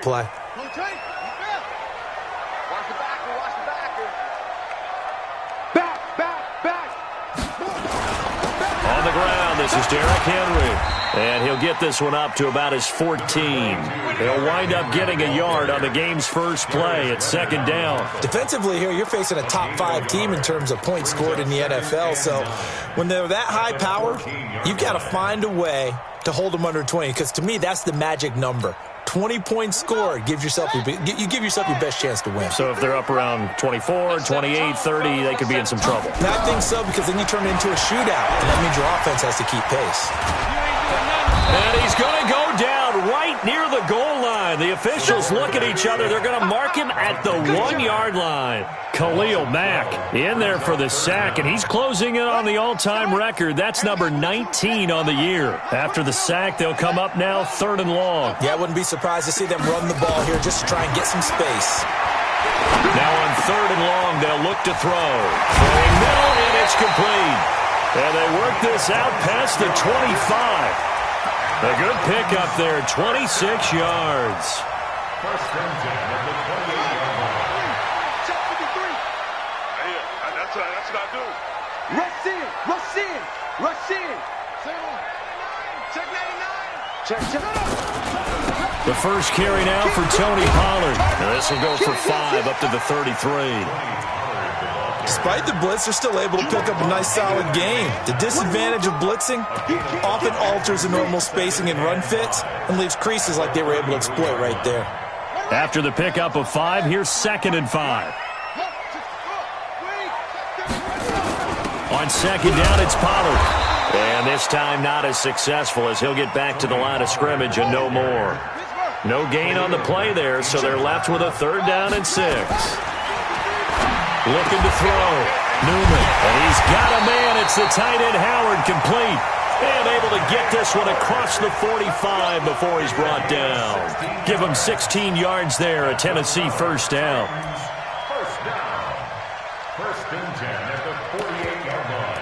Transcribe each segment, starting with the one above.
play. Watch the backer, watch the backer. Back. On the ground, this is Derrick Henry. And he'll get this one up to about his 14. He'll wind up getting a yard on the game's first play at second down. Defensively here, you're facing a top 5 team in terms of points scored in the NFL. So when they're that high powered, you've got to find a way to hold them under 20. Because to me, that's the magic number. 20 points scored, you give yourself your best chance to win. So if they're up around 24, 28, 30, they could be in some trouble. And I think so, because then you turn it into a shootout, and that means your offense has to keep pace. And he's going to go down right near the goal line. The officials look at each other. They're going to mark him at the 1-yard line. Khalil Mack in there for the sack, and he's closing in on the all-time record. That's number 19 on the year. After the sack, they'll come up now 3rd and long. Yeah, I wouldn't be surprised to see them run the ball here just to try and get some space. Now on 3rd and long, they'll look to throw. Throwing middle, and it's complete. And they work this out past the 25. A good pickup there, 26 yards. First and 10 at the 28-yard line. Check 53. That's what I do. Rush in. Check 99. The first carry now for Tony Pollard. And this will go for 5 up to the 33. Despite the blitz, they're still able to pick up a nice, solid game. The disadvantage of blitzing often alters the normal spacing and run fits and leaves creases like they were able to exploit right there. After the pickup of 5, here's 2nd and 5. On 2nd down, it's Pollard. And this time not as successful as he'll get back to the line of scrimmage and no more. No gain on the play there, so they're left with a 3rd down and 6. Looking to throw. Newman. And he's got a man. It's the tight end Howard, complete. And able to get this one across the 45 before he's brought down. Give him 16 yards there, a Tennessee first down. First down. 1st and 10 at the 48-yard line.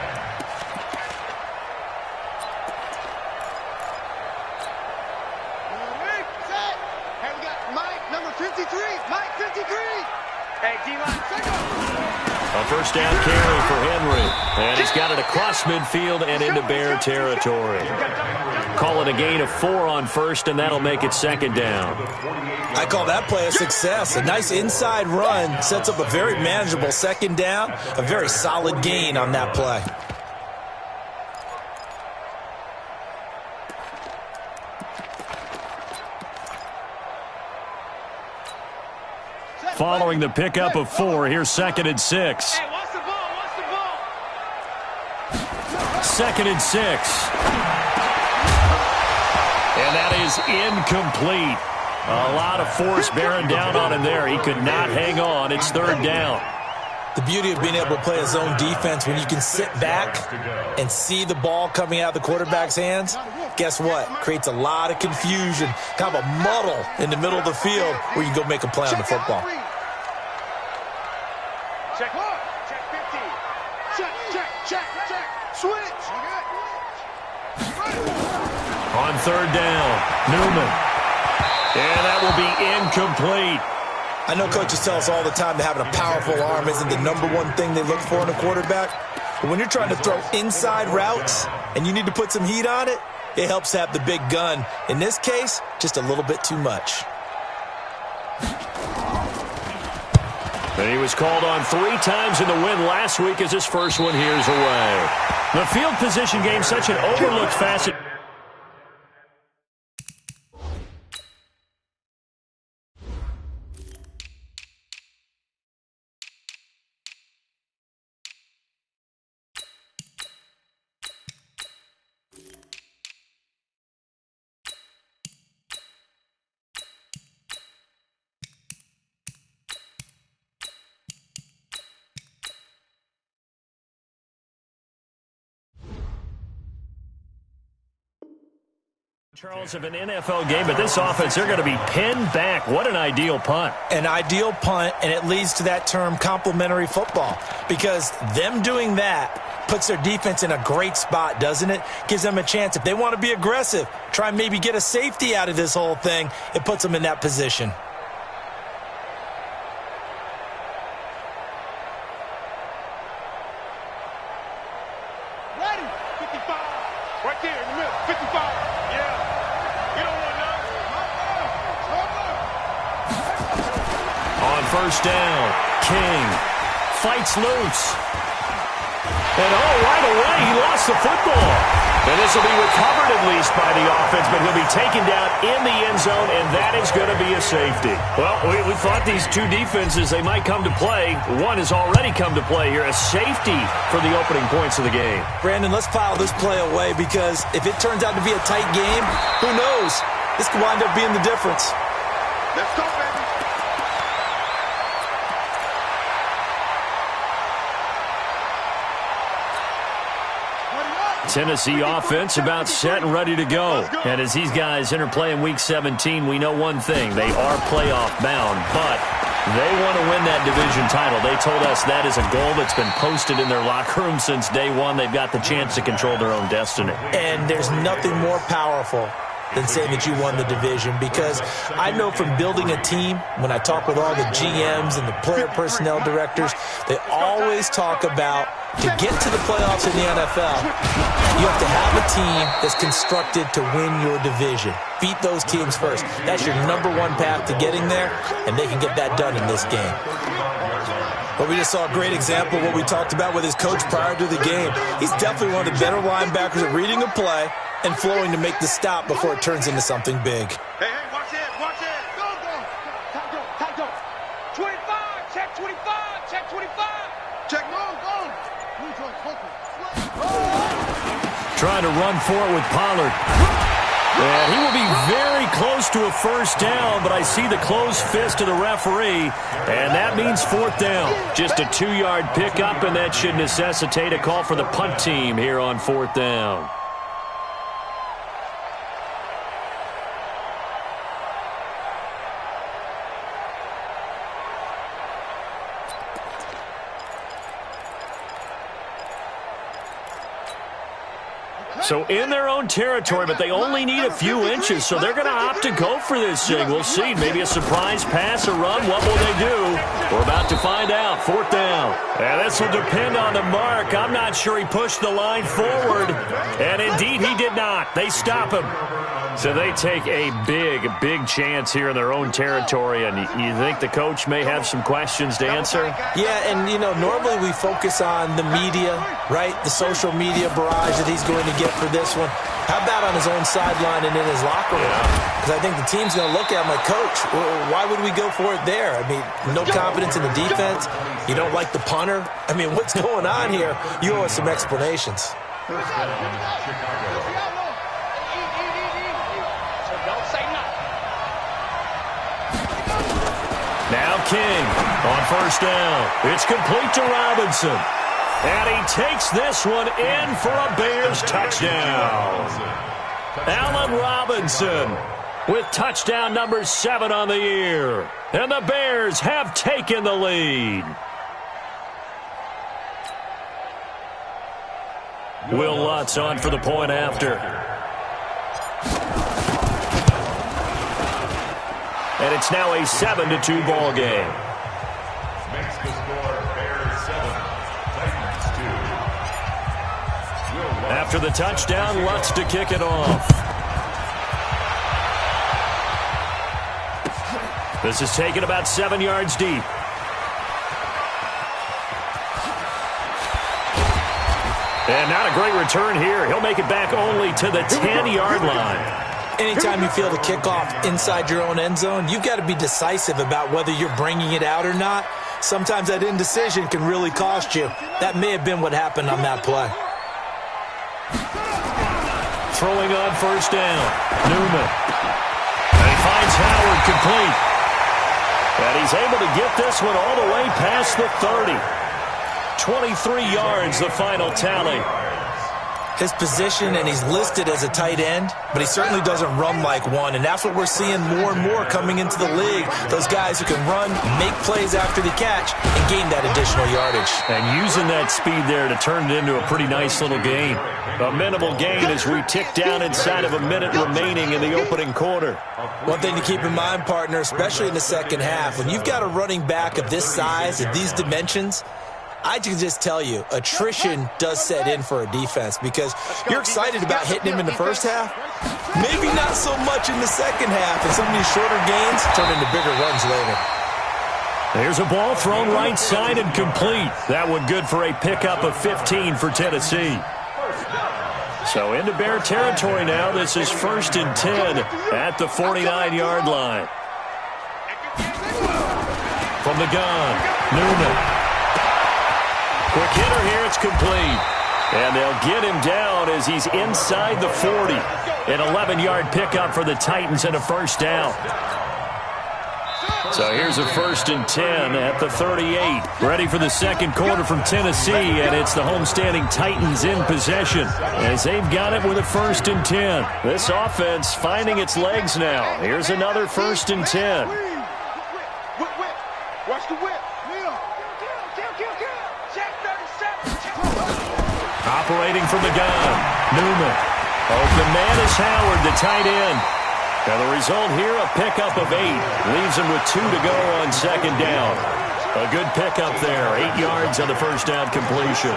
Hey, we got Mike, number 53. Mike, 53. Hey, D-line, A first down carry for Henry. And he's got it across midfield and into Bear territory. Call it a gain of 4 on 1st, and that'll make it 2nd down. I call that play a success. A nice inside run sets up a very manageable 2nd down. A very solid gain on that play. Following the pickup of 4, here's 2nd and 6. Hey, watch the ball, watch the ball. 2nd and 6. And that is incomplete. A lot of force bearing down on him there. He could not hang on. It's 3rd down. The beauty of being able to play a zone defense when you can sit back and see the ball coming out of the quarterback's hands, guess what? Creates a lot of confusion, kind of a muddle in the middle of the field where you can go make a play on the football. Check 50. Check. Switch. On 3rd down, Newman. And that will be incomplete. I know coaches tell us all the time that having a powerful arm isn't the number one thing they look for in a quarterback. But when you're trying to throw inside routes and you need to put some heat on it, it helps to have the big gun. In this case, just a little bit too much. And he was called on 3 times in the win last week as his first one here's away. The field position game, such an overlooked facet. Charles, of an NFL game, but this offense, they're going to be pinned back. What an ideal punt. An ideal punt, and it leads to that term complementary football, because them doing that Puts their defense in a great spot, doesn't it? Gives them a chance. If they want to be aggressive, try and maybe get a safety out of this whole thing, it puts them in that position. Ready. 55. Right there in the middle. 55. Yeah. You don't want On first down, King fights loose. And right away, he lost the football. And this will be recovered at least by the offense, but he'll be taken down in the end zone, and that is going to be a safety. Well, we thought these two defenses, they might come to play. One has already come to play here, a safety for the opening points of the game. Brandon, let's file this play away because if it turns out to be a tight game, who knows? This could wind up being the difference. Let's go, baby. Tennessee offense about set and ready to go. And as these guys interplay in Week 17, we know one thing. They are playoff bound, but they want to win that division title. They told us that is a goal that's been posted in their locker room since day one. They've got the chance to control their own destiny. And there's nothing more powerful than saying that you won the division, because I know from building a team, when I talk with all the GMs and the player personnel directors, they always talk about to get to the playoffs in the NFL, you have to have a team that's constructed to win your division. Beat those teams first. That's your number one path to getting there, and they can get that done in this game. But we just saw a great example of what we talked about with his coach prior to the game. He's definitely one of the better linebackers at reading a play and flowing to make the stop before it turns into something big. Hey, watch it, watch it. Go, go. Time go. 25, check 25, check 25. Check, go. Trying to run for it with Pollard. And he will be very close to a first down, but I see the closed fist of the referee, and that means fourth down. Just a 2-yard pickup, and that should necessitate a call for the punt team here on fourth down. So in their own territory, but they only need a few inches, so they're going to opt to go for this thing. We'll see. Maybe a surprise pass or run. What will they do? We're about to find out. Fourth down. And this will depend on the mark. I'm not sure he pushed the line forward. And indeed, he did not. They stop him. So they take a big chance here in their own territory. And you think the coach may have some questions to answer? Yeah, and, normally we focus on the media, right? The social media barrage that he's going to get for this one. How about on his own sideline and in his locker room? Because I think the team's going to look at him like, Coach, why would we go for it there? I mean, no confidence in the defense. You don't like the punter. I mean, what's going on here? You owe us some explanations. Now King on first down. It's complete to Robinson. And he takes this one in for a Bears touchdown. Allen Robinson with touchdown number 7 on the year. And the Bears have taken the lead. Will Lutz on for the point after. And it's now a 7-2 ball game. Makes the score Bears 7, Titans 2. After the touchdown, Lutz to kick it off. This is taken about 7 yards deep. And not a great return here. He'll make it back only to the 10-yard line. Anytime you feel the kickoff inside your own end zone, you've got to be decisive about whether you're bringing it out or not. Sometimes that indecision can really cost you. That may have been what happened on that play. Throwing on first down. Newman. And he finds Howard complete. And he's able to get this one all the way past the 30. 23 yards, the final tally. his position, and he's listed as a tight end, but he certainly doesn't run like one, and that's what we're seeing more and more coming into the league. Those guys who can run, make plays after the catch, and gain that additional yardage. And using that speed there to turn it into a pretty nice little gain. A minimal gain as we tick down inside of a minute remaining in the opening quarter. One thing to keep in mind, partner, especially in the second half, when you've got a running back of this size, of these dimensions, I can just tell you, attrition does set in for a defense because you're excited about hitting him in the first half. Maybe not so much in the second half, and some of these shorter gains turn into bigger runs later. There's a ball thrown right side and complete. That one good for a pickup of 15 for Tennessee. So into Bear territory now. This is 1st and 10 at the 49-yard line. From the gun, Newman. Quick hitter here, it's complete. And they'll get him down as he's inside the 40. An 11-yard pickup for the Titans and a first down. So here's a 1st and 10 at the 38. Ready for the second quarter from Tennessee, and it's the homestanding Titans in possession as they've got it with a 1st and 10. This offense finding its legs now. Here's another 1st and 10. Watch the whip. Operating from the gun, Newman. Open man is Howard, the tight end. And the result here, a pickup of 8. Leaves him with 2 to go on second down. A good pickup there, 8 yards on the first down completion.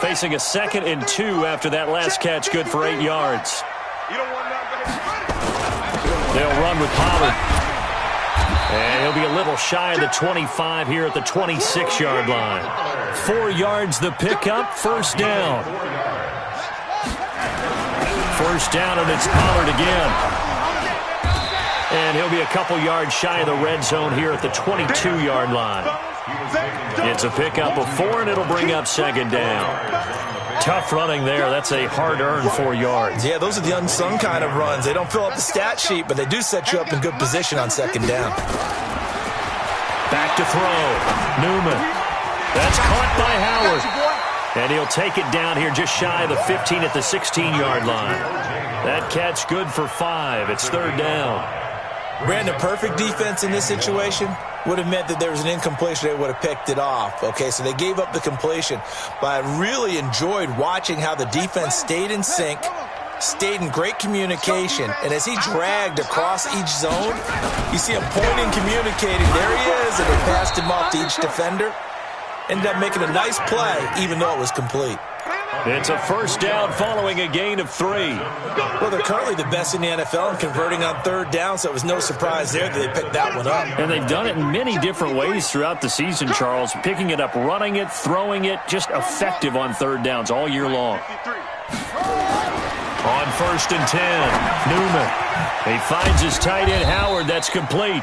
Facing a 2nd and 2 after that last catch, good for 8 yards. They'll run with Pollard. And he'll be a little shy of the 25 here at the 26-yard line. 4 yards the pickup, first down. First down, and it's Pollard again. And he'll be a couple yards shy of the red zone here at the 22-yard line. It's a pickup of 4, and it'll bring up second down. Tough running there. That's a hard-earned 4 yards. Yeah, those are the unsung kind of runs. They don't fill up the stat sheet, but they do set you up in good position on second down. Back to throw. Newman. That's caught by Howard. And he'll take it down here just shy of the 15 at the 16-yard line. That catch good for 5. It's third down. Brandon, perfect defense in this situation would have meant that there was an incompletion. They would have picked it off. Okay, so they gave up the completion. But I really enjoyed watching how the defense stayed in sync, stayed in great communication, and as he dragged across each zone, you see him pointing, communicating. There he is, and they passed him off to each defender. Ended up making a nice play, even though it was complete. It's a first down following a gain of 3. Well, they're currently the best in the NFL in converting on third down, so it was no surprise there that they picked that one up. And they've done it in many different ways throughout the season, Charles. Picking it up, running it, throwing it, just effective on third downs all year long. On 1st and 10, Newman. He finds his tight end, Howard. That's complete.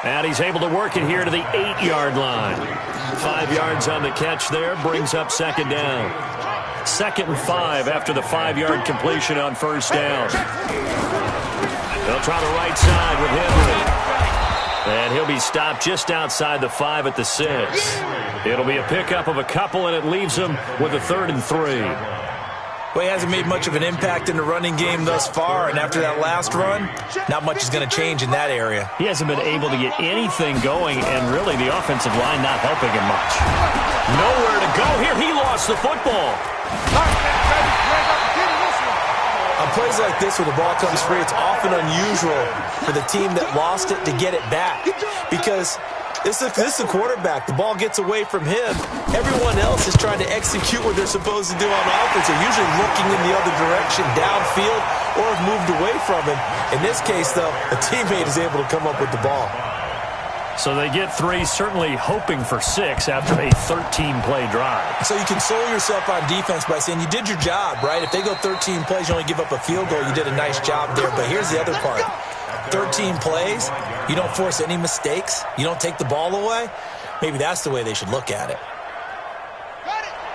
And he's able to work it here to the 8-yard line. 5 yards on the catch there, brings up second down. 2nd and 5 after the 5-yard completion on first down. They'll try the right side with Henry. And he'll be stopped just outside the 5 at the 6. It'll be a pickup of a couple, and it leaves him with a 3rd and 3. Well, he hasn't made much of an impact in the running game thus far, and after that last run, not much is going to change in that area. He hasn't been able to get anything going, and really the offensive line not helping him much. Nowhere to go here. He lost the football. On plays like this where the ball comes free, it's often unusual for the team that lost it to get it back because this is a quarterback. The ball gets away from him. Everyone else is trying to execute what they're supposed to do on offense. They're usually looking in the other direction, downfield, or have moved away from him. In this case, though, a teammate is able to come up with the ball. So they get 3, certainly hoping for 6 after a 13-play drive. So you console yourself on defense by saying you did your job, right? If they go 13 plays, you only give up a field goal, you did a nice job there. But here's the other part. 13 plays, you don't force any mistakes, you don't take the ball away. Maybe that's the way they should look at it.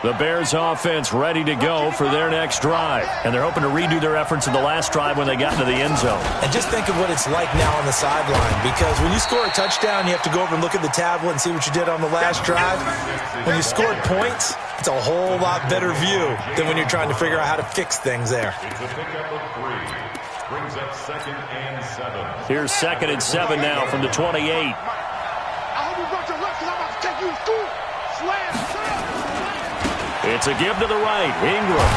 The Bears offense ready to go for their next drive. And they're hoping to redo their efforts in the last drive when they got into the end zone. And just think of what it's like now on the sideline, because when you score a touchdown, you have to go over and look at the tablet and see what you did on the last drive. When you scored points, it's a whole lot better view than when you're trying to figure out how to fix things there. It's a pickup of 3. Brings up 2nd and 7. Here's 2nd and 7 now from the 28. I hope you brought your left because I'm about to take you to school. Slam. It's a give to the right. Ingram.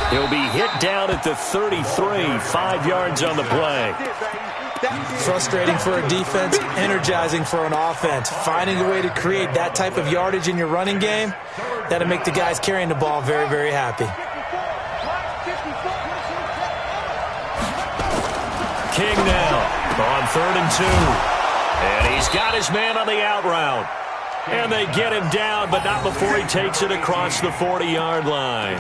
He'll be hit down at the 33. 5 yards on the play. Frustrating for a defense, energizing for an offense. Finding a way to create that type of yardage in your running game, that'll make the guys carrying the ball very, very happy. King now on 3rd and 2. And he's got his man on the out route. And they get him down, but not before he takes it across the 40-yard line.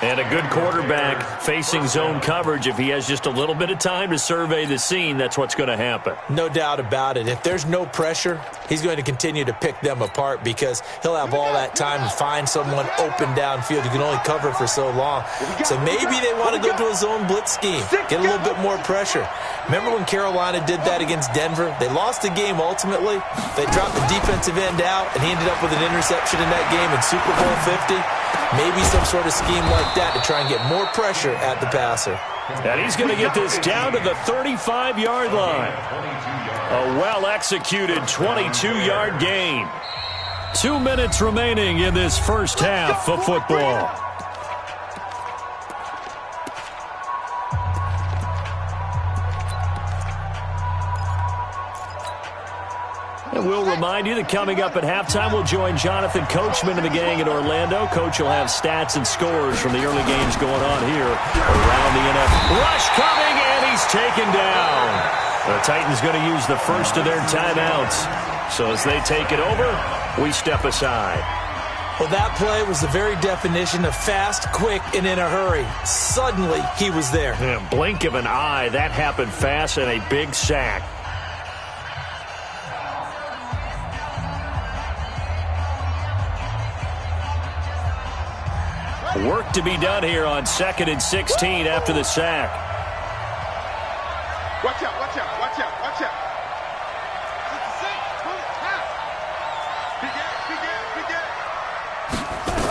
And a good quarterback facing zone coverage. If he has just a little bit of time to survey the scene, that's what's going to happen. No doubt about it. If there's no pressure, he's going to continue to pick them apart because he'll have all that time to find someone open downfield. You can only cover for so long. So maybe they want to go to a zone blitz scheme, get a little bit more pressure. Remember when Carolina did that against Denver? They lost the game ultimately. They dropped the defensive end out, and he ended up with an interception in that game in Super Bowl 50. Maybe some sort of scheme like that to try and get more pressure at the passer. And he's going to get this down to the 35-yard line. A well-executed 22-yard gain. 2 minutes remaining in this first half of football. And we'll remind you that coming up at halftime, we'll join Jonathan Coachman and the gang in Orlando. Coach will have stats and scores from the early games going on here around the NFL. Rush coming, and he's taken down. The Titans going to use the first of their timeouts. So as they take it over, we step aside. Well, that play was the very definition of fast, quick, and in a hurry. Suddenly, he was there. Yeah, blink of an eye, that happened fast, and a big sack. Work to be done here on 2nd and 16 after the sack. Watch out, watch out, watch out, watch out.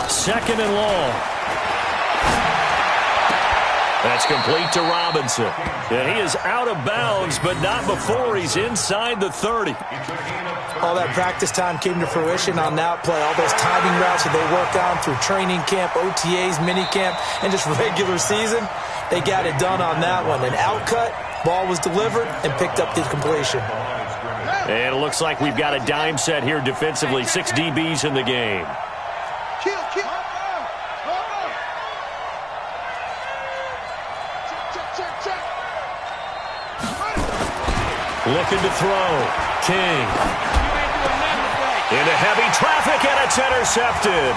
Second and long. That's complete to Robinson. And he is out of bounds, but not before he's inside the 30. All that practice time came to fruition on that play. All those timing routes that they work on through training camp, OTAs, minicamp, and just regular season, they got it done on that one. An outcut, ball was delivered, and picked up the completion. And it looks like we've got a dime set here defensively. 6 DBs in the game. Kill, kill. Check. Looking to throw. King. Into heavy traffic, and it's intercepted.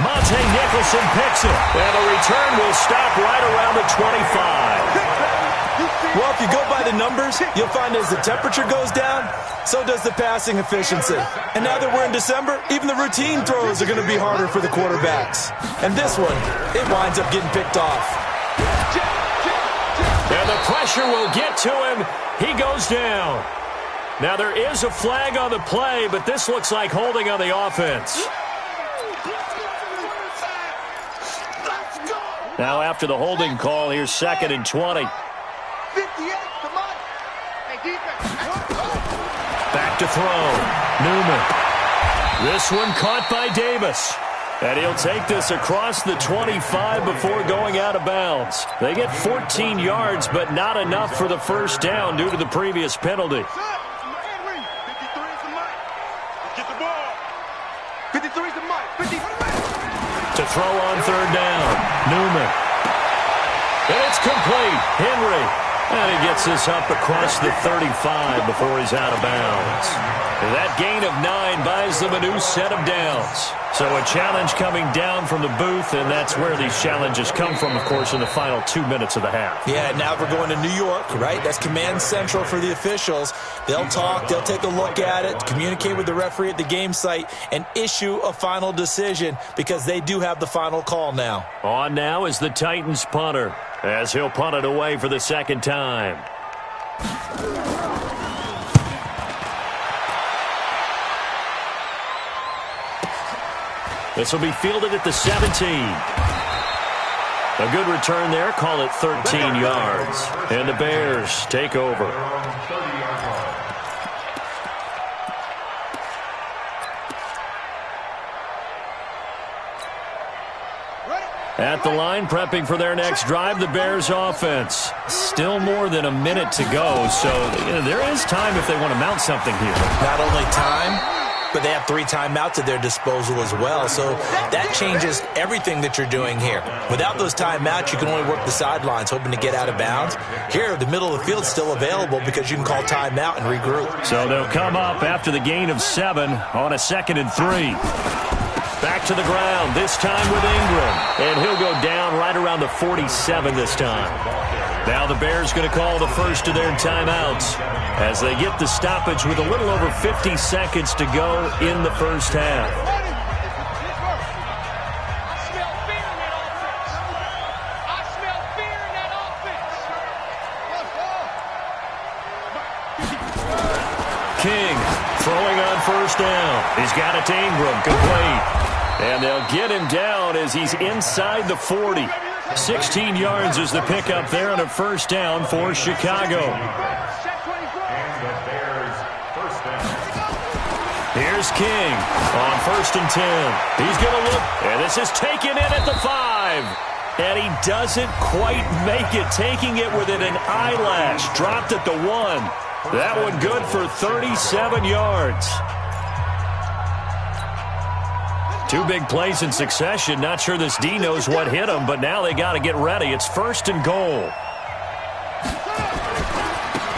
Monte Nicholson picks it. And the return will stop right around the 25. Well, if you go by the numbers, you'll find as the temperature goes down, so does the passing efficiency. And now that we're in December, even the routine throws are going to be harder for the quarterbacks. And this one, it winds up getting picked off. And the pressure will get to him. He goes down. Now there is a flag on the play, but this looks like holding on the offense. Now after the holding call, here's 2nd and 20. 58, come on. Hey, defense. Back to throw. Newman. This one caught by Davis. And he'll take this across the 25 before going out of bounds. They get 14 yards, but not enough for the first down due to the previous penalty. 53 is the mic. Get the ball. 53 is the mic. 53. To throw on 3rd down. Newman. And it's complete. Henry. And he gets this up across the 35 before he's out of bounds. That gain of 9 buys them a new set of downs. So a challenge coming down from the booth, and that's where these challenges come from, of course, in the final 2 minutes of the half. Yeah, now we're going to New York, right? That's command central for the officials. They'll talk, they'll take a look at it, communicate with the referee at the game site, and issue a final decision because they do have the final call now. On now is the Titans punter, as he'll punt it away for the second time. This will be fielded at the 17. A good return there. Call it 13 yards. And the Bears take over. At the line, prepping for their next drive, the Bears offense. Still more than a minute to go, so there is time if they want to mount something here. Not only time, but they have 3 timeouts at their disposal as well. So that changes everything that you're doing here. Without those timeouts, you can only work the sidelines, hoping to get out of bounds. Here, the middle of the field's still available because you can call timeout and regroup. So they'll come up after the gain of 7 on a 2nd and 3. Back to the ground, this time with Ingram. And he'll go down right around the 47 this time. Now the Bears going to call the first of their timeouts as they get the stoppage with a little over 50 seconds to go in the first half. King throwing on first down. He's got it to Ingram, complete. And they'll get him down as he's inside the 40. 16 yards is the pickup there on a first down for Chicago. Here's King on 1st and 10. He's going to look, and this is taken in at the 5. And he doesn't quite make it, taking it within an eyelash. Dropped at the 1. That one good for 37 yards. 2 big plays in succession. Not sure this D knows what hit him, but now they got to get ready. It's 1st and goal.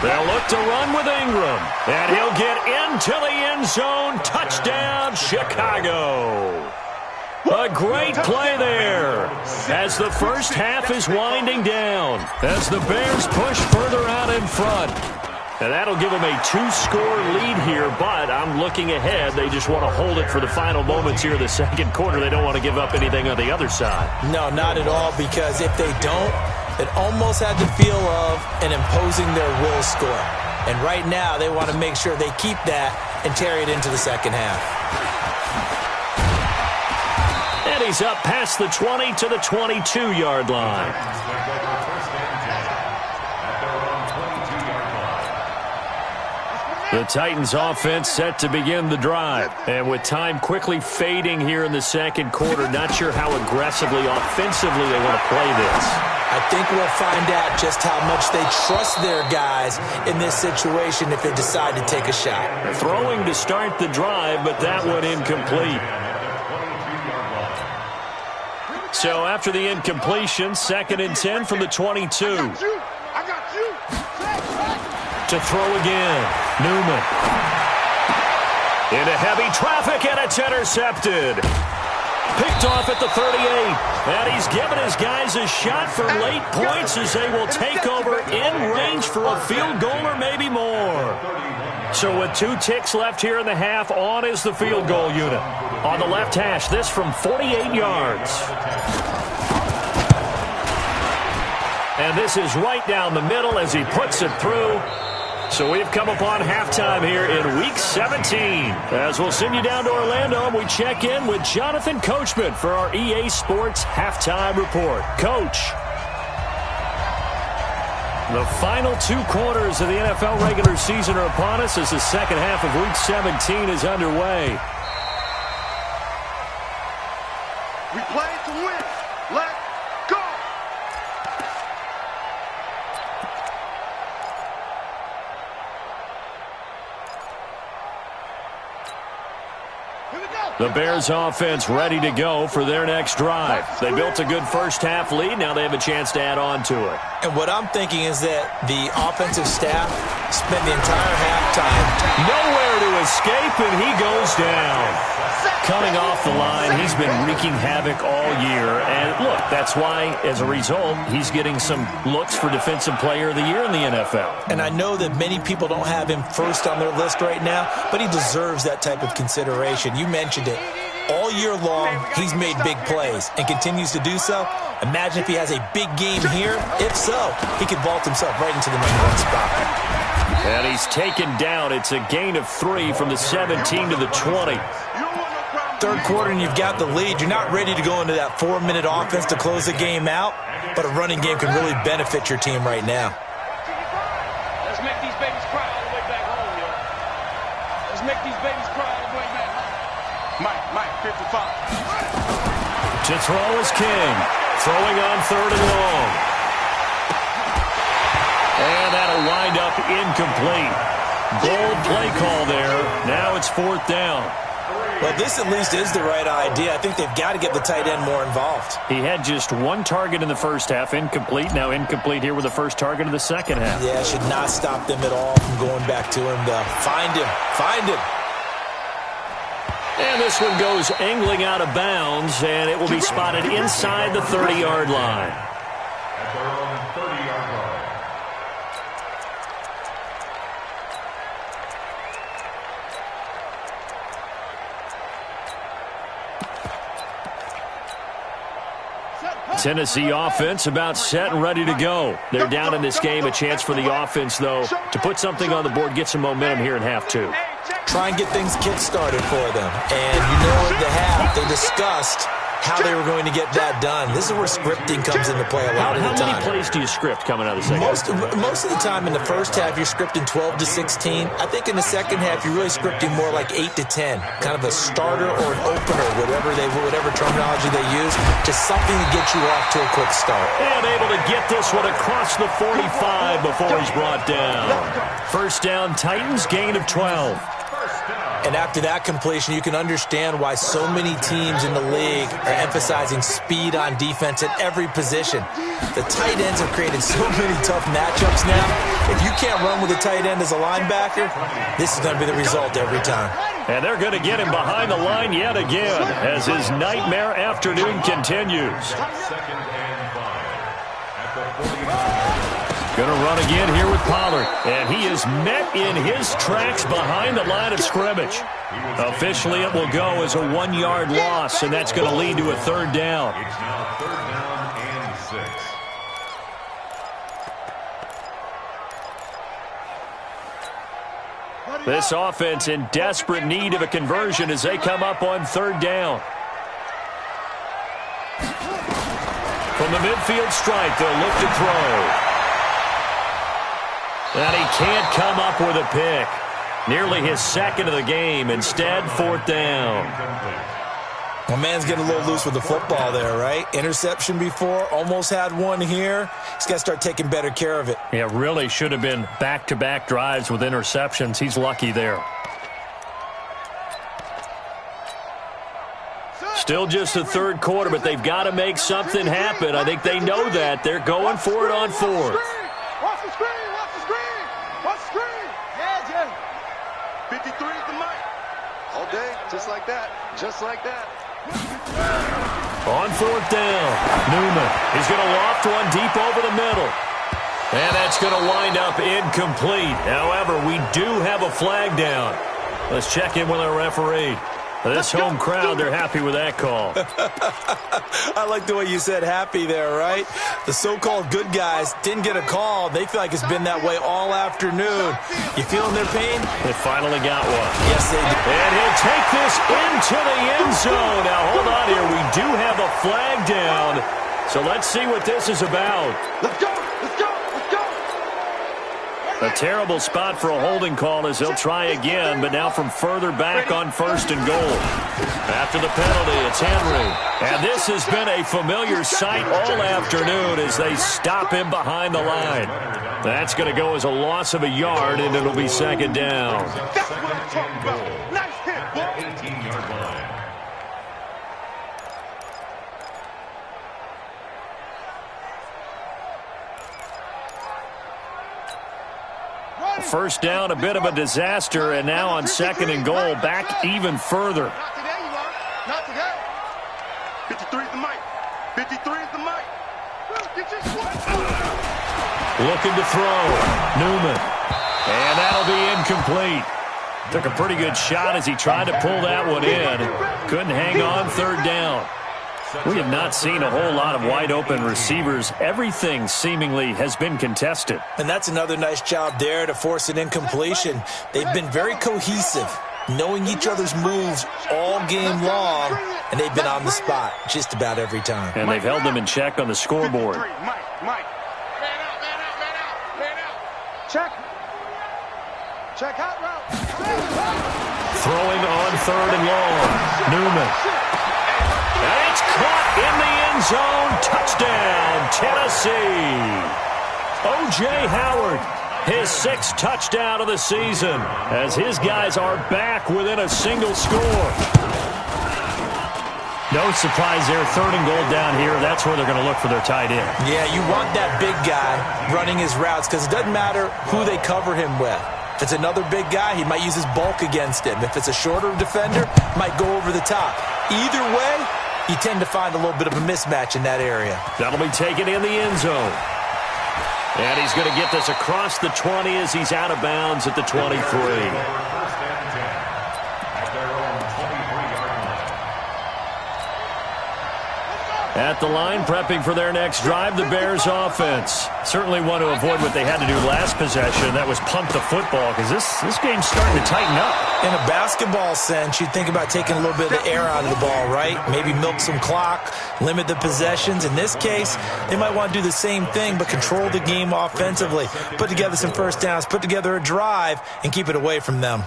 They'll look to run with Ingram, and he'll get into the end zone. Touchdown, Chicago. A great play there as the first half is winding down, as the Bears push further out in front. And that'll give them a 2-score lead here, but I'm looking ahead. They just want to hold it for the final moments here in the second quarter. They don't want to give up anything on the other side. No, not at all, because if they don't, it almost had the feel of an imposing their will score. And right now, they want to make sure they keep that and carry it into the second half. And he's up past the 20 to the 22-yard line. The Titans offense set to begin the drive. And with time quickly fading here in the second quarter, not sure how aggressively, offensively they want to play this. I think we'll find out just how much they trust their guys in this situation if they decide to take a shot. Throwing to start the drive, but that one incomplete. So after the incompletion, 2nd and 10 from the 22. To throw again. Newman. Into heavy traffic, and it's intercepted. Picked off at the 38. And he's given his guys a shot for late points as they will take over in range for a field goal or maybe more. So with 2 ticks left here in the half, on is the field goal unit. On the left hash, this from 48 yards. And this is right down the middle as he puts it through. So we've come upon halftime here in Week 17. As we'll send you down to Orlando, and we check in with Jonathan Coachman for our EA Sports Halftime Report. Coach. The final 2 quarters of the NFL regular season are upon us as the second half of Week 17 is underway. We play to win. Let's go. The Bears offense ready to go for their next drive. They built a good first half lead. Now they have a chance to add on to it. And what I'm thinking is that the offensive staff spent the entire halftime. Nowhere to escape, and he goes down. Coming off the line, he's been wreaking havoc all year. And look, that's why, as a result, he's getting some looks for Defensive Player of the Year in the NFL. And I know that many people don't have him first on their list right now, but he deserves that type of consideration. You mentioned it. All year long, he's made big plays and continues to do so. Imagine if he has a big game here. If so, he could vault himself right into the #1 spot. And he's taken down. It's a gain of 3 from the 17 to the 20. Third quarter and you've got the lead. You're not ready to go into that 4-minute offense to close the game out, but a running game can really benefit your team right now. Let's make these babies cry all the way back home, yo. Let's make these babies cry all the way back home. Mike, 55. To throw is King. Throwing on 3rd and long. And that'll wind up incomplete. Bold play call there. Now it's 4th down. Well, this at least is the right idea. I think they've got to get the tight end more involved. He had just 1 target in the first half, incomplete. Now incomplete here with the first target of the second half. Yeah, should not stop them at all from going back to him, though. Find him. And this one goes angling out of bounds, and it will be spotted inside the 30-yard line. At their own 30-yard line. Tennessee offense about set and ready to go. They're down in this game. A chance for the offense, though, to put something on the board, get some momentum here in half 2. Try and get things kick-started for them. And you know at the half, they discussed how they were going to get that done. This is where scripting comes into play a lot of the time. How many plays do you script coming out of the second half? Most of the time in the first half, you're scripting 12 to 16. I think in the second half, you're really scripting more like 8 to 10. Kind of a starter or an opener, whatever terminology they use. Just something to get you off to a quick start. And able to get this one across the 45 before he's brought down. First down, Titans, gain of 12. And after that completion, you can understand why so many teams in the league are emphasizing speed on defense at every position. The tight ends have created so many tough matchups now. If you can't run with a tight end as a linebacker, this is going to be the result every time. And they're going to get him behind the line yet again as his nightmare afternoon continues. Second and 5 at the 49. Going to run again here with Pollard. And he is met in his tracks behind the line of scrimmage. Officially, it will go as a 1-yard loss, and that's going to lead to a 3rd down. It's now 3rd down and 6. This offense in desperate need of a conversion as they come up on 3rd down. From the midfield stripe, they'll look to throw. And he can't come up with a pick. Nearly his second of the game. Instead, 4th down. Well, man's getting a little loose with the football there, right? Interception before, almost had one here. He's got to start taking better care of it. Yeah, really should have been back-to-back drives with interceptions. He's lucky there. Still just the 3rd quarter, but they've got to make something happen. I think they know that. They're going for it on 4th. Watch the screen. 53 is the mic. All day, just like that. On 4th down, Newman is going to loft one deep over the middle. And that's going to wind up incomplete. However, we do have a flag down. Let's check in with our referee. This home crowd, they're happy with that call. I like the way you said happy there, right? The so-called good guys didn't get a call. They feel like it's been that way all afternoon. You feeling their pain? They finally got one. Yes, they did. And he'll take this into the end zone. Now, hold on here. We do have a flag down. So let's see what this is about. Let's go. A terrible spot for a holding call as he'll try again, but now from further back on 1st and goal. After the penalty, it's Henry. And this has been a familiar sight all afternoon as they stop him behind the line. That's going to go as a loss of a yard, and it'll be 2nd down. That's what I'm talking about. Nice hit, boy. 18-yard line. first down, a bit of a disaster, and now on second and goal, back even further. Not today, you are. Not today. 53 is the mic. 53 is the mic. Get your Looking to throw. Newman. And that'll be incomplete. Took a pretty good shot as he tried to pull that one in. Couldn't hang on third down. We have not seen a whole lot of wide-open receivers. Everything seemingly has been contested. And that's another nice job there to force an incompletion. They've been very cohesive, knowing each other's moves all game long, and they've been on the spot just about every time. And they've held them in check on the scoreboard. Mike. Man out. Man out. Check. Check out route. Throwing on third and long. Newman. And it's caught in the end zone. Touchdown, Tennessee. O.J. Howard, his 6th touchdown of the season, as his guys are back within a single score. No surprise there, third and goal down here. That's where they're going to look for their tight end. Yeah, you want that big guy running his routes because it doesn't matter who they cover him with. If it's another big guy, he might use his bulk against him. If it's a shorter defender, might go over the top. Either way, you tend to find a little bit of a mismatch in that area. That'll be taken in the end zone. And he's going to get this across the 20 as he's out of bounds at the 23. At the line, prepping for their next drive, the Bears offense. Certainly want to avoid what they had to do last possession. That was punt the football, because this game's starting to tighten up. In a basketball sense, you'd think about taking a little bit of the air out of the ball, right? Maybe milk some clock, limit the possessions. In this case, they might want to do the same thing, but control the game offensively. Put together some first downs, put together a drive, and keep it away from them.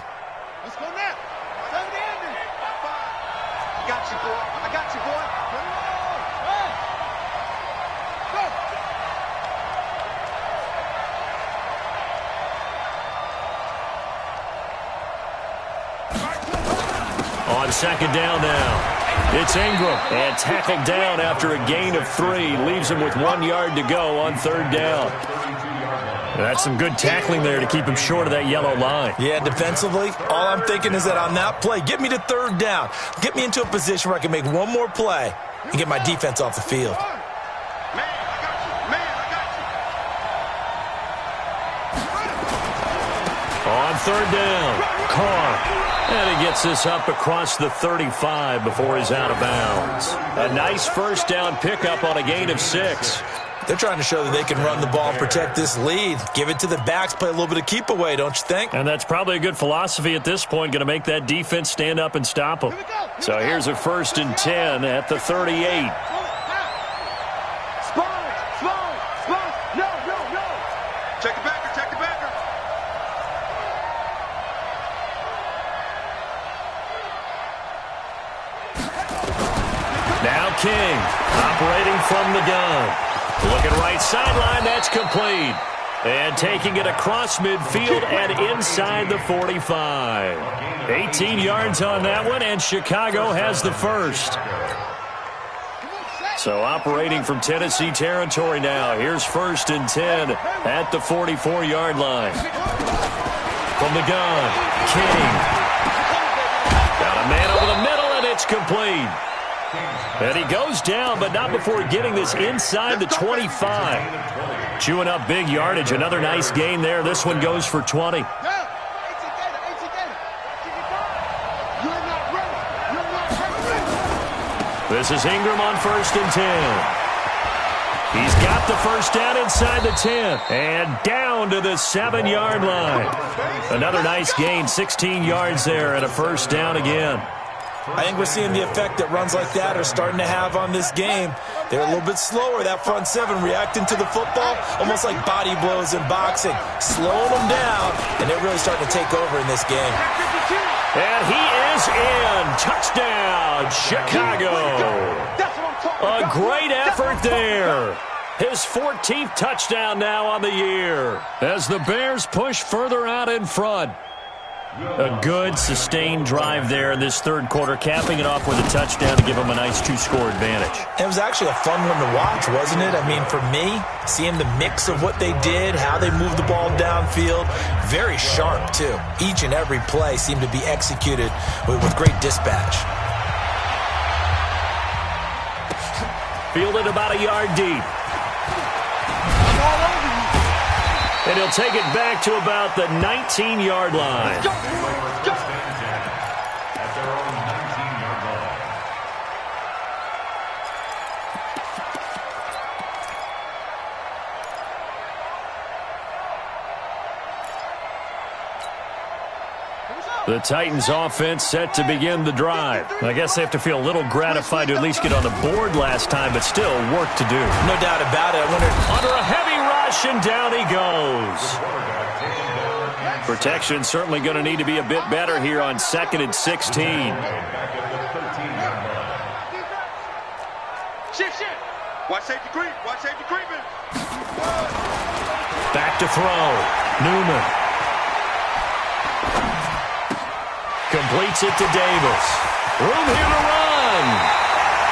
Let's go now. I got you, boy. I got you, boy. On second down now, it's Ingram, and tackled down after a gain of 3. Leaves him with 1 yard to go on third down. That's some good tackling there to keep him short of that yellow line. Yeah, defensively, all I'm thinking is that on that play, get me to third down. Get me into a position where I can make one more play and get my defense off the field. On third down, Carr. And he gets this up across the 35 before he's out of bounds. A nice first down pickup on a gain of 6. They're trying to show that they can run the ball and protect this lead. Give it to the backs, play a little bit of keep away, don't you think? And that's probably a good philosophy at this point, going to make that defense stand up and stop them. So here's a 1st and 10 at the 38. Check the backer, check the backer. Now King, operating from the gun. Looking right sideline, that's complete. And taking it across midfield and inside the 45. 18 yards on that one, and Chicago has the first. So operating from Tennessee territory now. Here's 1st and 10 at the 44-yard line. From the gun, King. Got a man over the middle, and it's complete. And he goes down, but not before getting this inside the 25. Chewing up big yardage. Another nice gain there. This one goes for 20. This is Ingram on 1st and 10. He's got the first down inside the 10. And down to the 7-yard line. Another nice gain, 16 yards there, and a first down again. I think we're seeing the effect that runs like that are starting to have on this game. They're a little bit slower, that front 7, reacting to the football, almost like body blows in boxing, slowing them down, and they're really starting to take over in this game. And he is in. Touchdown, Chicago. A great effort there. His 14th touchdown now on the year as the Bears push further out in front. A good, sustained drive there in this third quarter, capping it off with a touchdown to give them a nice 2-score advantage. It was actually a fun one to watch, wasn't it? I mean, for me, seeing the mix of what they did, how they moved the ball downfield, very sharp, too. Each and every play seemed to be executed with great dispatch. Fielded about a yard deep. And he'll take it back to about the 19-yard line. At their own 19-yard line. The Titans offense set to begin the drive. I guess they have to feel a little gratified to at least get on the board last time, but still work to do. No doubt about it. I wonder, under a heavy rush, and down he goes. Protection certainly going to need to be a bit better here on 2nd and 16. Shift. Watch safety creep. Watch safety creeping. Back to throw. Newman. Completes it to Davis. Room here to run.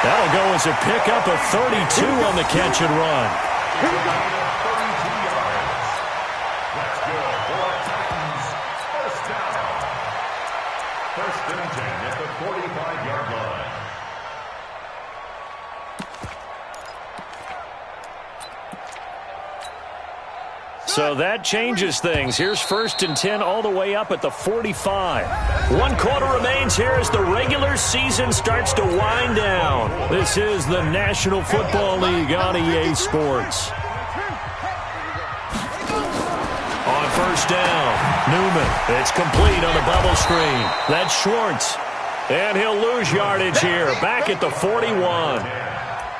That'll go as a pickup of 32 on the catch and run. First and 10 at the 45-yard line. So that changes things. Here's 1st and 10 all the way up at the 45. 1 quarter remains here as the regular season starts to wind down. This is the National Football League on EA Sports. On 1st down, Newman. It's complete on the bubble screen. That's Schwartz. And he'll lose yardage here, back at the 41.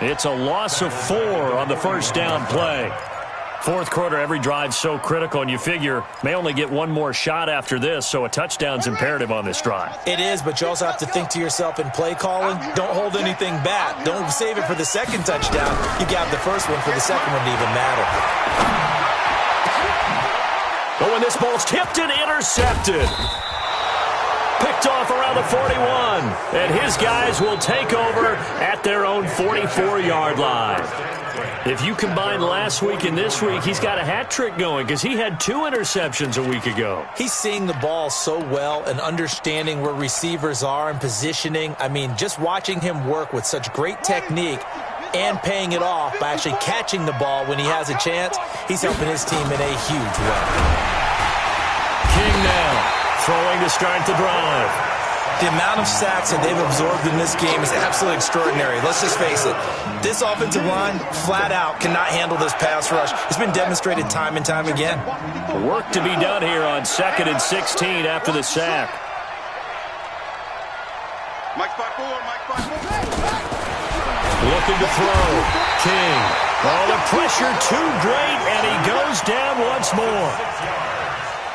It's a loss of 4 on the 1st down play. 4th quarter, every drive's so critical, and you figure may only get one more shot after this, so a touchdown's imperative on this drive. it is, but you also have to think to yourself in play calling, don't hold anything back. Don't save it for the second touchdown. You got the first one for the second one to even matter. But when this ball's tipped and intercepted. Picked off around the 41. And his guys will take over at their own 44-yard line. If you combine last week and this week, he's got a hat trick going because he had 2 interceptions a week ago. He's seeing the ball so well and understanding where receivers are and positioning. I mean, just watching him work with such great technique and paying it off by actually catching the ball when he has a chance, he's helping his team in a huge way. King now, throwing to start the drive. The amount of sacks that they've absorbed in this game is absolutely extraordinary. Let's just face it. This offensive line, flat out, cannot handle this pass rush. It's been demonstrated time and time again. Work to be done here on 2nd and 16 after the sack. Mike spot 4. Looking to throw. King. Oh, the pressure too great, and he goes down once more.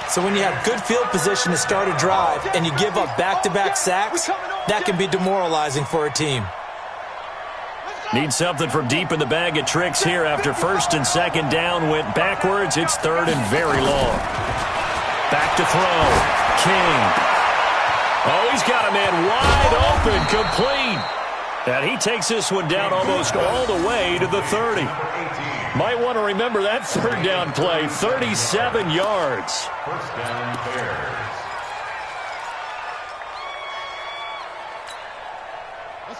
So when you have good field position to start a drive and you give up back-to-back sacks, that can be demoralizing for a team. Need something from deep in the bag of tricks here after 1st and 2nd down went backwards. It's 3rd and very long. Back to throw. King. Oh, he's got a man wide open, complete. And he takes this one down almost all the way to the 30. Might want to remember that 3rd down play, 37 yards. First down,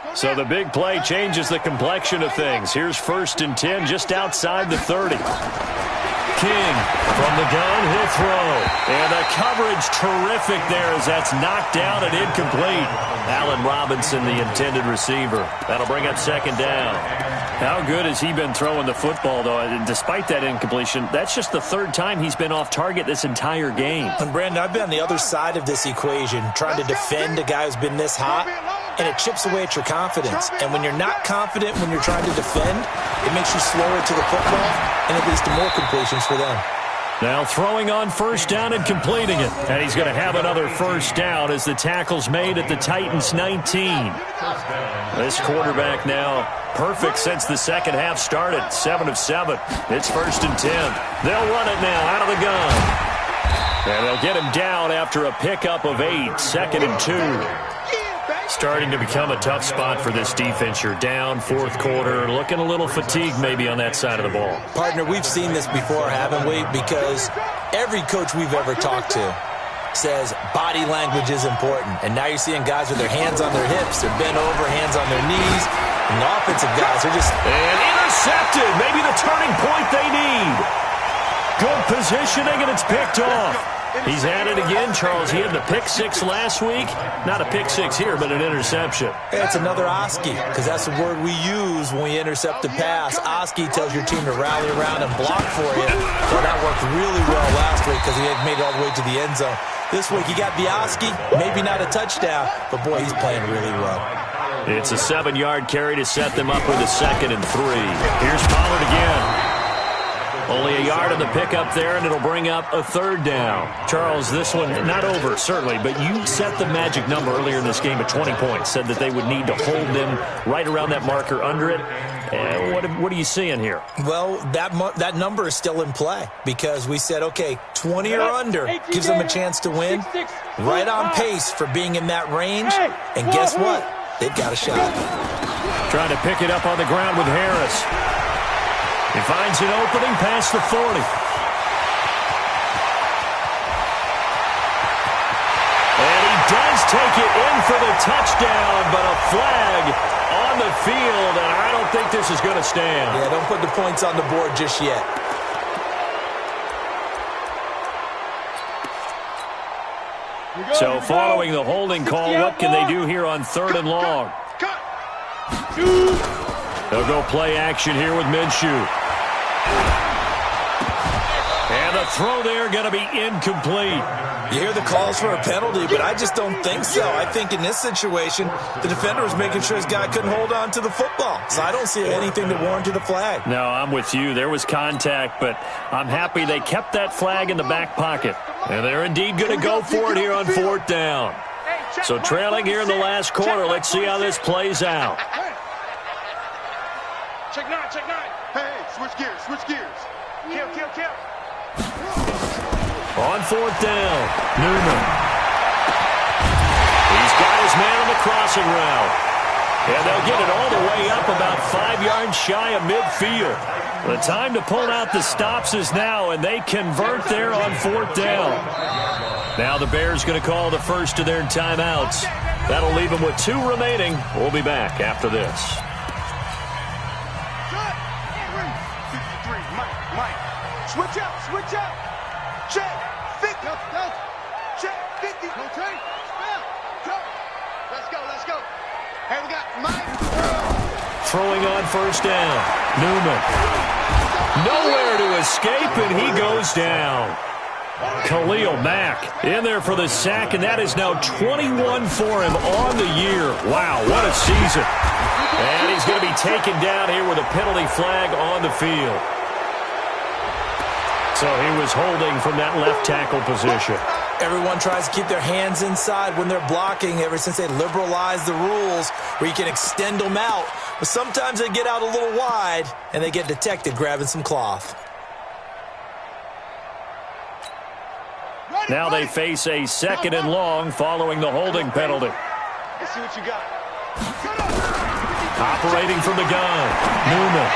Bears. So the big play changes the complexion of things. Here's 1st and 10 just outside the 30. King from the gun, he'll throw. And the coverage terrific there as that's knocked down and incomplete. Allen Robinson, the intended receiver. That'll bring up 2nd down. How good has he been throwing the football, though? And despite that incompletion, that's just the 3rd time he's been off target this entire game. And Brandon, I've been on the other side of this equation, trying to defend a guy who's been this hot, and it chips away at your confidence. And when you're not confident when you're trying to defend, it makes you slower to the football, and it leads to more completions for them. Now throwing on 1st down and completing it. And he's going to have another 1st down as the tackle's made at the Titans' 19. This quarterback now perfect since the second half started. 7 of 7. It's 1st and 10. They'll run it now out of the gun. And they'll get him down after a pickup of 8, 2nd and 2. Starting to become a tough spot for this defense. You're down, fourth quarter, looking a little fatigued maybe on that side of the ball. Partner, we've seen this before, haven't we? Because every coach we've ever talked to says body language is important. And now you're seeing guys with their hands on their hips, they're bent over, hands on their knees. And the offensive guys are just... And intercepted, maybe the turning point they need. Good positioning, and it's picked off. He's at it again, Charles. He had the pick 6 last week. Not a pick 6 here, but an interception. Hey, it's another Oski, because that's the word we use when we intercept a pass. Oski tells your team to rally around and block for you. So that worked really well last week because he had made it all the way to the end zone. This week he got the Oski, maybe not a touchdown, but boy, he's playing really well. It's a 7-yard carry to set them up with a 2nd and 3. Here's Pollard again. Only a yard on the pickup there, and it'll bring up a 3rd down. Charles, this one not over, certainly, but you set the magic number earlier in this game at 20 points, said that they would need to hold them right around that marker under it. What are you seeing here? Well, that number is still in play because we said, okay, 20 or under gives them a chance to win. Right on pace for being in that range, and guess what? They've got a shot. Trying to pick it up on the ground with Harris. He finds an opening past the 40. And he does take it in for the touchdown, but a flag on the field, and I don't think this is going to stand. Yeah, don't put the points on the board just yet. So following the holding call, what can they do here on 3rd and long? They'll go play action here with Minshew. And the throw there going to be incomplete. You hear the calls for a penalty, but I just don't think so. I think in this situation, the defender was making sure his guy couldn't hold on to the football. So I don't see anything that warranted the flag. No, I'm with you. There was contact, but I'm happy they kept that flag in the back pocket. And they're indeed going to go for it here on 4th down. So trailing here in the last quarter, let's see how this plays out. Check 9, check 9. Hey, switch gears, switch gears. Kill. On 4th down, Newman. He's got his man on the crossing route. And they'll get it all the way up about 5 yards shy of midfield. The time to pull out the stops is now, and they convert there on 4th down. Now the Bears going to call the first of their timeouts. That'll leave them with 2 remaining. We'll be back after this. Switch up. Check. 50. Go. Check. 50. Rotate. Spell. Go. Let's go. Hey, we got Mike. Throwing on 1st down. Newman. Nowhere to escape, and he goes down. Khalil Mack in there for the sack, and that is now 21 for him on the year. Wow, what a season. And he's going to be taken down here with a penalty flag on the field. So he was holding from that left tackle position. Everyone tries to keep their hands inside when they're blocking ever since they liberalized the rules where you can extend them out. But sometimes they get out a little wide and they get detected grabbing some cloth. Now they face a 2nd and long following the holding penalty. Let's see what you got. Operating from the gun, Newman.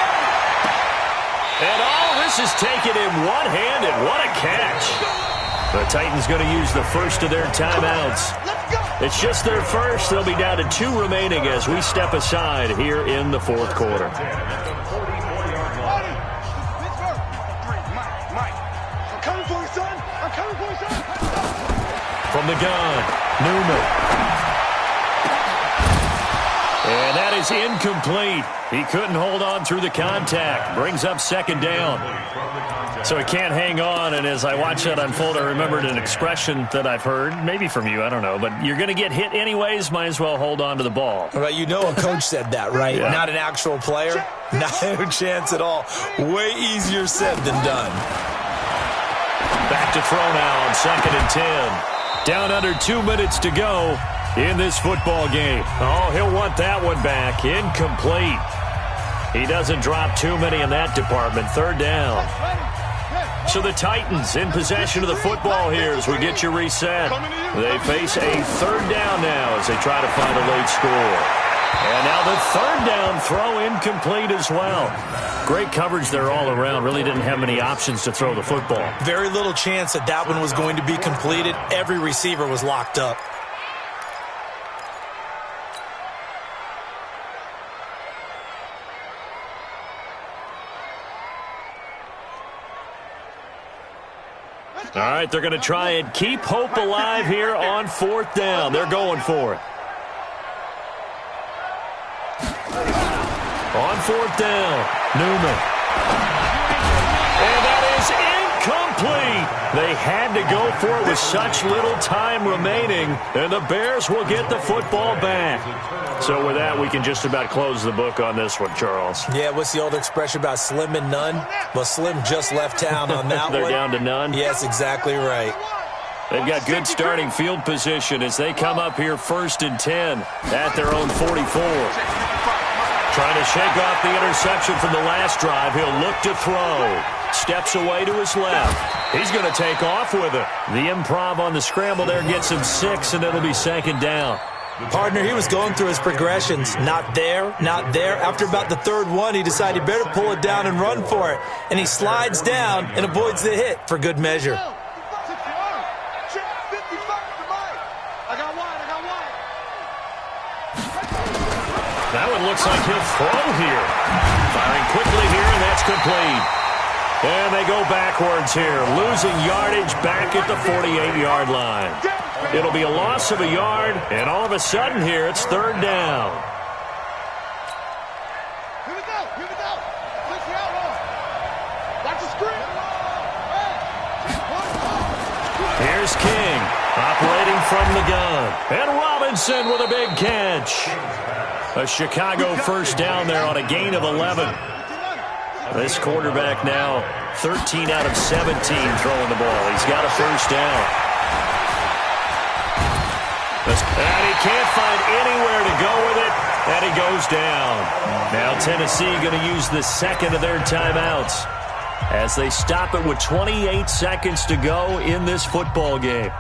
And all this is taken in one-handed. What a catch. The Titans going to use the first of their timeouts. It's just their first. They'll be down to 2 remaining as we step aside here in the 4th quarter. From the gun, Newman. And that is incomplete. He couldn't hold on through the contact. Brings up 2nd down. So he can't hang on, and as I watch that unfold, I remembered an expression that I've heard, maybe from you, I don't know, but you're going to get hit anyways, might as well hold on to the ball. Right, you know a coach said that, right? Yeah. Not an actual player. Not a chance at all. Way easier said than done. Back to throw now on 2nd and 10. Down under 2 minutes to go in this football game. Oh, he'll want that one back. Incomplete. He doesn't drop too many in that department. 3rd down. So the Titans in possession of the football here as we get you reset. They face a third down now as they try to find a late score. And now the third down throw incomplete as well. Great coverage there all around. Really didn't have many options to throw the football. Very little chance that that one was going to be completed. Every receiver was locked up. All right, they're going to try and keep hope alive here on fourth down. They're going for it. On fourth down, Newman. And that is incomplete. They had to go for it with such little time remaining, and the Bears will get the football back. So with that, we can just about close the book on this one, Charles. Yeah, what's the old expression about slim and none? Well, Slim just left town on that They're one. down to none? Yes, exactly right. They've got good starting field position as they come up here 1st and 10 at their own 44. Trying to shake off the interception from the last drive. He'll look to throw. Steps away to his left. He's going to take off with it. The improv on the scramble there gets him 6, and it'll be 2nd down. Partner, he was going through his progressions. Not there, not there. After about the third one, he decided he better pull it down and run for it. And he slides down and avoids the hit for good measure. That one looks like he'll throw here. Firing quickly here, and that's complete. And they go backwards here, losing yardage back at the 48-yard line. It'll be a loss of a yard, and all of a sudden here, it's 3rd down. Here we go, here we go. Push the outlaw. Watch the screen. Here's King, operating from the gun. And Robinson with a big catch. A Chicago first down there on a gain of 11. This quarterback now 13 out of 17 throwing the ball. He's got a first down. And he can't find anywhere to go with it, and he goes down. Now Tennessee going to use the second of their timeouts as they stop it with 28 seconds to go in this football game.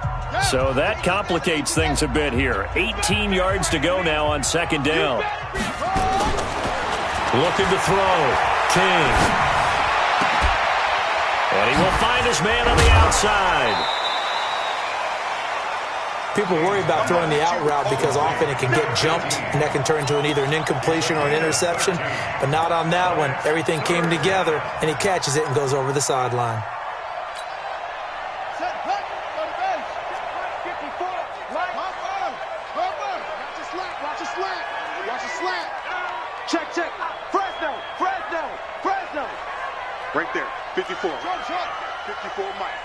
So that complicates things a bit here. 18 yards to go now on 2nd down. Looking to throw. King. And he will find his man on the outside. People worry about throwing the out route because often it can get jumped, and that can turn into either an incompletion or an interception. But not on that one. Everything came together, and he catches it and goes over the sideline. Check, check. Fresno, Fresno, Fresno. Right there, 54. 54, Mike.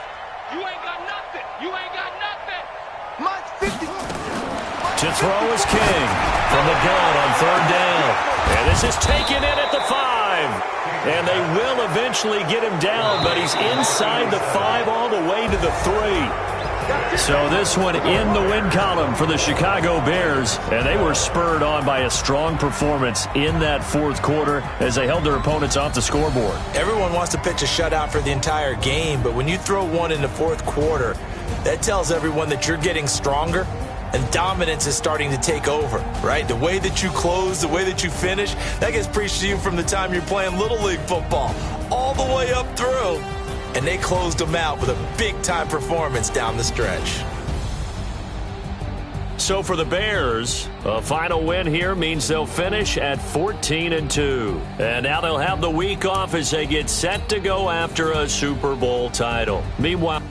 You ain't got nothing. You ain't got nothing. Mike's 50. To throw is King from the gun on 3rd down. And this is taken in at the 5. And they will eventually get him down, but he's inside the 5 all the way to the 3. So this one in the win column for the Chicago Bears, and they were spurred on by a strong performance in that 4th quarter as they held their opponents off the scoreboard. Everyone wants to pitch a shutout for the entire game, but when you throw one in the 4th quarter, that tells everyone that you're getting stronger and dominance is starting to take over, right? The way that you close, the way that you finish, that gets preached to you from the time you're playing Little League football all the way up through. And they closed them out with a big-time performance down the stretch. So for the Bears, a final win here means they'll finish at 14-2. And now they'll have the week off as they get set to go after a Super Bowl title. Meanwhile,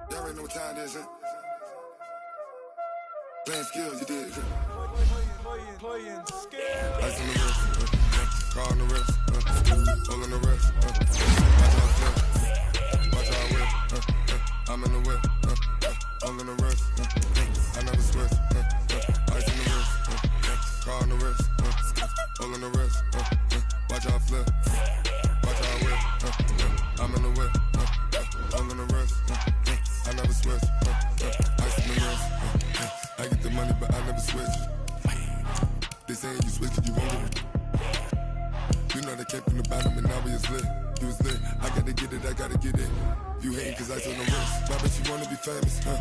Y'all already know what time it is, huh? Playing skills, you did. Playing skills. Ice on the wrist, car on the wrist, all on the wrist. Watch out flip, watch out whip. I'm in the whip, all on the wrist. I never switch. Ice on the wrist, car on the wrist, all on the wrist. Watch out flip, watch out whip. I'm in the whip, all on the wrist. I never switch. Ice on the wrist. I get the money, but I never switch. switch, you won't. You know they came from the bottom and now we is lit. You was lit, I gotta get it, I gotta get it. You hating cause ice on the wrist. Why bet you wanna be famous, huh?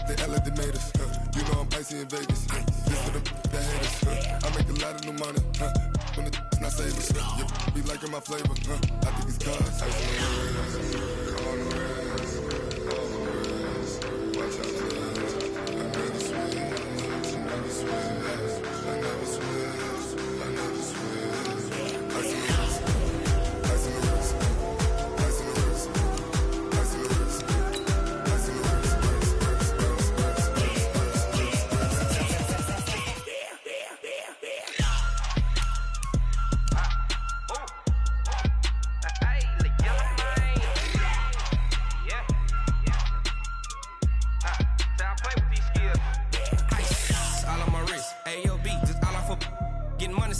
They act like they made us, huh? You know I'm icy in Vegas, huh? This for the haters, huh? I make a lot of new money, huh? When the not savers, huh? You be liking my flavor, huh? I think it's cause ice on the wrist, on the wrist, on the wrist. Watch out, cuz I never switch, I never switch, I never switch, I never switch. Ice on the wrist, ice on the wrist, ice on the wrist, ice on the wrist, ice on the wrist,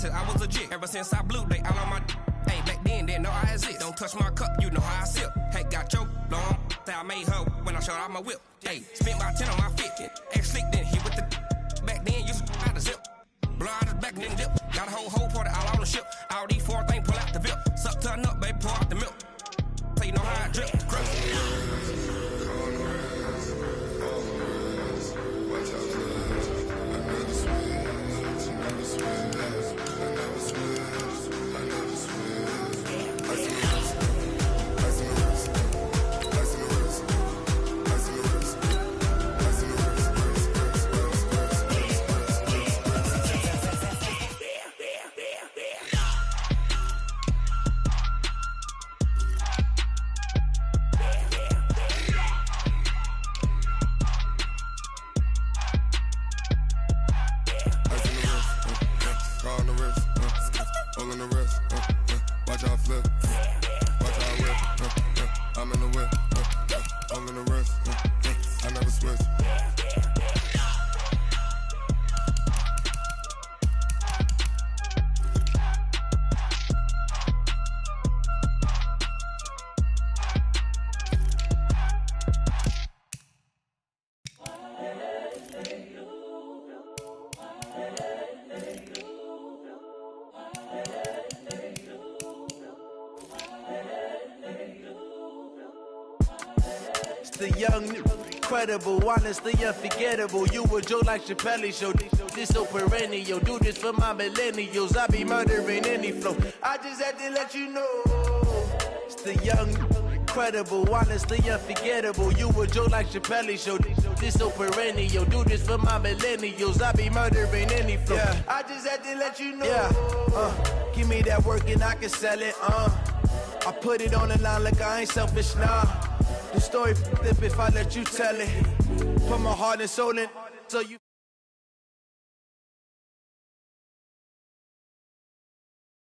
I was legit. Ever since I blew, they all on my hey, back then, didn't know I exist. Don't touch my cup, you know how I sip. Hey, got choked, long. Say I made her when I showed out my whip. Hey, spent about 10 on my 50. Ex-slick, then hit with the back then, used to out the zip. Blow out his back, then dip. Got a whole party all on the ship. All these 4 things, pull out the VIP. Suck, turn up, baby, pour out the milk. So you know how I drip. Crush. The young, incredible, honestly unforgettable. You a joke like Chappelle Show. This so perennial. Do this for my millennials. I be murdering any flow. I just had to let you know. It's the young, incredible, honestly unforgettable. You a joke like Chappelle Show. This so perennial. Do this for my millennials. I be murdering any flow. Yeah. I just had to let you know. Yeah. Give me that work and I can sell it. I put it on the line like I ain't selfish, nah. The story flip if I let you tell it. Put my heart and soul in, so you